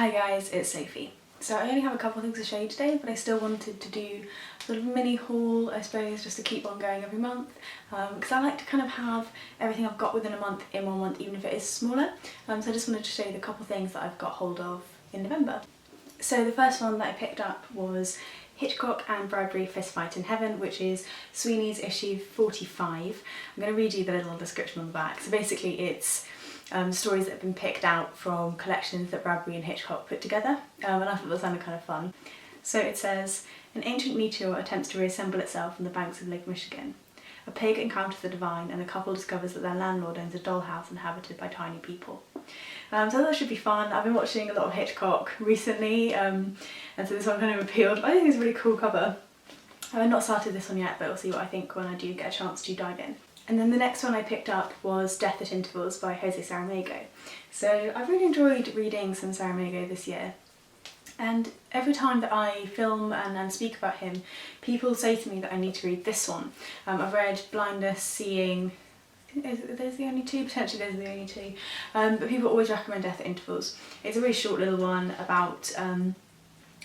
Hi guys, it's Sophie. So I only have a couple of things to show you today, but I still wanted to do sort of a mini haul, I suppose, just to keep on going every month, because I like to kind of have everything I've got within a month in one month, even if it is smaller. So I just wanted to show you the couple of things that I've got hold of in November. So the first one that I picked up was Hitchcock and Bradbury Fistfight in Heaven, which is Sweeney's issue 45. I'm going to read you the little description on the back. So basically it's stories that have been picked out from collections that Bradbury and Hitchcock put together, and I thought that sounded kind of fun. So it says, an ancient meteor attempts to reassemble itself on the banks of Lake Michigan. A pig encounters the divine and a couple discovers that their landlord owns a dollhouse inhabited by tiny people. So I thought that should be fun. I've been watching a lot of Hitchcock recently, and so this one kind of appealed. I think it's a really cool cover. I've not started this one yet, but we'll see what I think when I do get a chance to dive in. And then the next one I picked up was Death at Intervals by Jose Saramago. So I've really enjoyed reading some Saramago this year, and every time that I film and speak about him, people say to me that I need to read this one. I've read Blindness, Seeing, there's the only two, potentially there's the only two, but people always recommend Death at Intervals. It's a really short little one about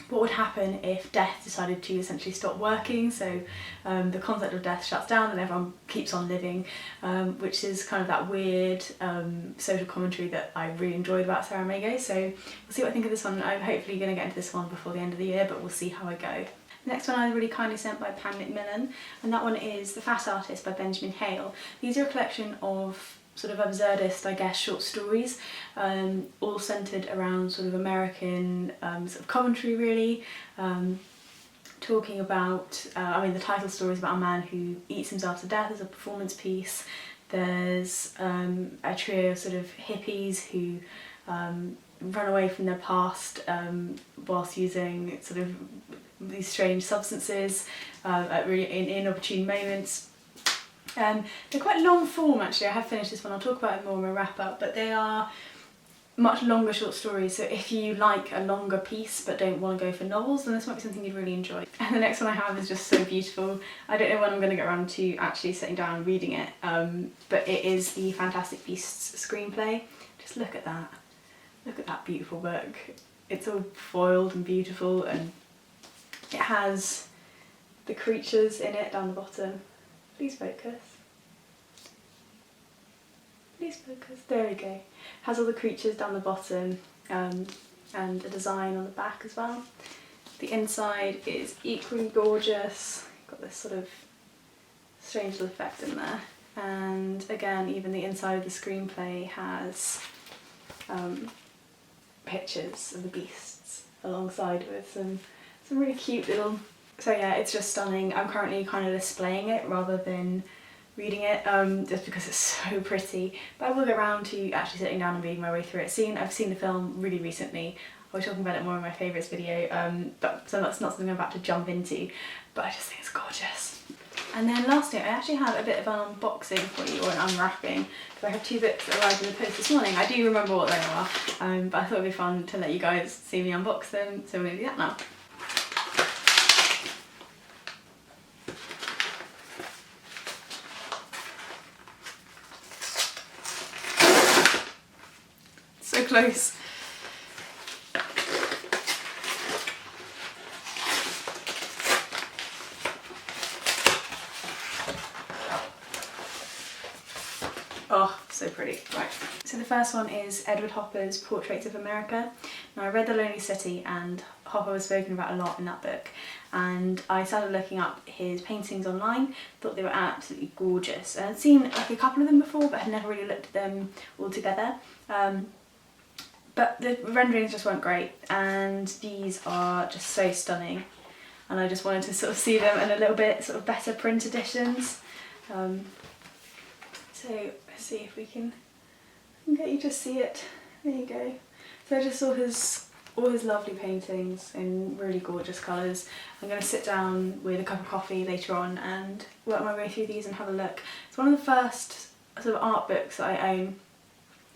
what would happen if death decided to essentially stop working. So the concept of death shuts down and everyone keeps on living, which is kind of that weird social commentary that I really enjoyed about Saramago. So we'll see what I think of this one. I'm hopefully going to get into this one before the end of the year, but we'll see how I go. The next one I was really kindly sent by Pam Macmillan, and that one is The Fat Artist by Benjamin Hale. These are a collection of sort of absurdist, I guess, short stories, all centred around sort of American sort of commentary really, talking about, I mean the title story is about a man who eats himself to death as a performance piece. There's a trio of sort of hippies who run away from their past whilst using sort of these strange substances at really inopportune moments. They're quite long form actually. I have finished this one, I'll talk about it more in my wrap up, but they are much longer short stories, so if you like a longer piece but don't want to go for novels, then this might be something you'd really enjoy. And the next one I have is just so beautiful. I don't know when I'm going to get around to actually sitting down and reading it, but it is the Fantastic Beasts screenplay. Just look at that. Look at that beautiful book. It's all foiled and beautiful, and it has the creatures in it down the bottom. Please focus. Please focus. There we go. Has all the creatures down the bottom, and a design on the back as well. The inside is equally gorgeous. Got this sort of strange little effect in there. And again, even the inside of the screenplay has pictures of the beasts alongside with some really cute little. So yeah, it's just stunning. I'm currently kind of displaying it rather than reading it, just because it's so pretty. But I will get around to actually sitting down and reading my way through it. I've seen the film really recently. I was talking about it more in my favourites video, so that's not something I'm about to jump into, but I just think it's gorgeous. And then lastly, I actually have a bit of an unboxing for you, or an unwrapping, because I have two books that arrived in the post this morning. I do remember what they are, but I thought it'd be fun to let you guys see me unbox them, so we're going to do that now. So close. Oh, so pretty. Right. So the first one is Edward Hopper's Portraits of America. Now I read The Lonely City, and Hopper was spoken about a lot in that book, and I started looking up his paintings online, thought they were absolutely gorgeous. And I'd seen like a couple of them before, but had never really looked at them all together. But the renderings just weren't great, and these are just so stunning, and I just wanted to sort of see them in a little bit sort of better print editions. So let's see if we can get you to see it. There you go. So I just saw all his lovely paintings in really gorgeous colours. I'm going to sit down with a cup of coffee later on and work my way through these and have a look. It's one of the first sort of art books that I own.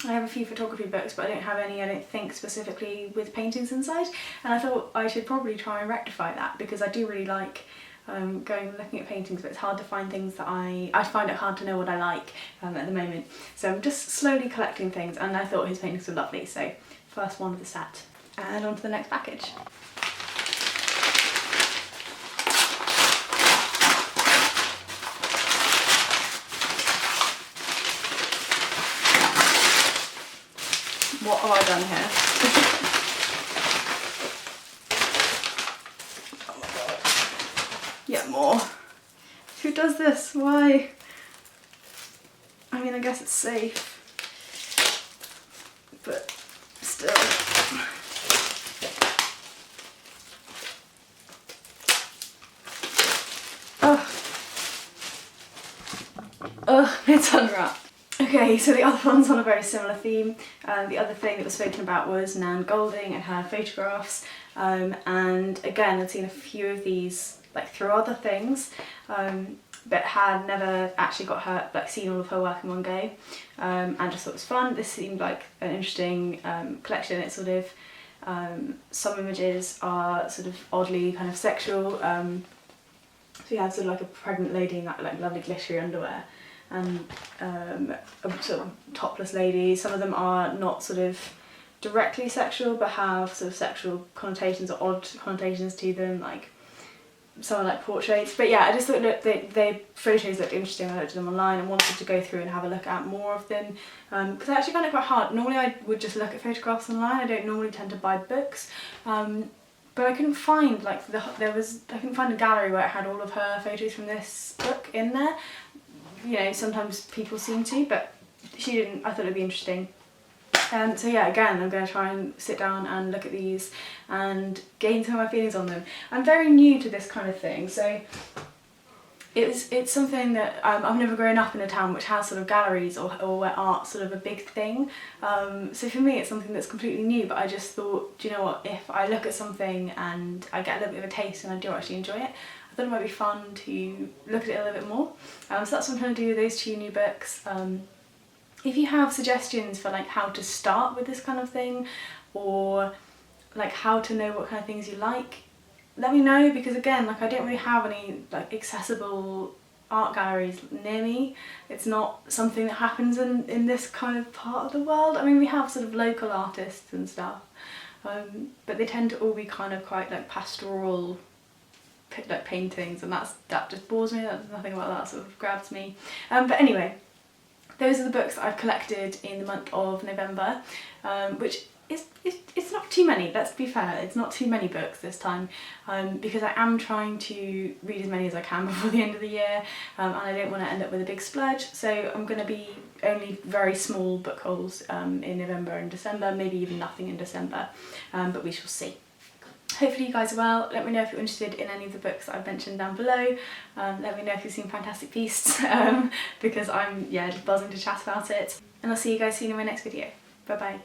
I have a few photography books, but I don't have any, I don't think, specifically with paintings inside, and I thought I should probably try and rectify that, because I do really like going and looking at paintings, but it's hard to find things that I find it hard to know what I like at the moment. So I'm just slowly collecting things, and I thought his paintings were lovely, so first one of the set. And on to the next package. What have I done here? Oh my god. Yeah, more. Who does this? Why? I mean, I guess it's safe. But still. Ugh, it's unwrapped. Okay, so the other one's on a very similar theme. The other thing that was spoken about was Nan Goldin and her photographs. And again, I'd seen a few of these like through other things, but had never actually got her, like seen all of her work in one go, and just thought it was fun. This seemed like an interesting collection. It's sort of, some images are sort of oddly kind of sexual. So you have sort of like a pregnant lady in that like lovely glittery underwear, and a sort of topless lady. Some of them are not sort of directly sexual but have sort of sexual connotations or odd connotations to them, like some are like portraits. But yeah, I just thought that the photos looked interesting. I looked at them online and wanted to go through and have a look at more of them, because I actually found it quite hard. Normally I would just look at photographs online. I don't normally tend to buy books, but I couldn't find like I couldn't find a gallery where it had all of her photos from this book in there. You know, sometimes people seem to, but she didn't. I thought it'd be interesting. So yeah, again, I'm going to try and sit down and look at these and gain some of my feelings on them. I'm very new to this kind of thing, so it's something that I've never grown up in a town which has sort of galleries or where art's sort of a big thing. So for me it's something that's completely new, but I just thought, do you know what, if I look at something and I get a little bit of a taste and I do actually enjoy it, I thought it might be fun to look at it a little bit more. So that's what I'm trying to do with those two new books. If you have suggestions for like how to start with this kind of thing, or like how to know what kind of things you like, let me know, because again, like I don't really have any like accessible art galleries near me. It's not something that happens in this kind of part of the world. I mean, we have sort of local artists and stuff, but they tend to all be kind of quite like pastoral like paintings, and that just bores me. Nothing about that sort of grabs me. But anyway, those are the books that I've collected in the month of November, which it's not too many, let's be fair, it's not too many books this time, because I am trying to read as many as I can before the end of the year, and I don't want to end up with a big splurge, so I'm going to be only very small book hauls in November and December, maybe even nothing in December, but we shall see. Hopefully you guys are well. Let me know if you're interested in any of the books that I've mentioned down below. Let me know if you've seen Fantastic Beasts, because I'm just buzzing to chat about it. And I'll see you guys soon in my next video. Bye bye.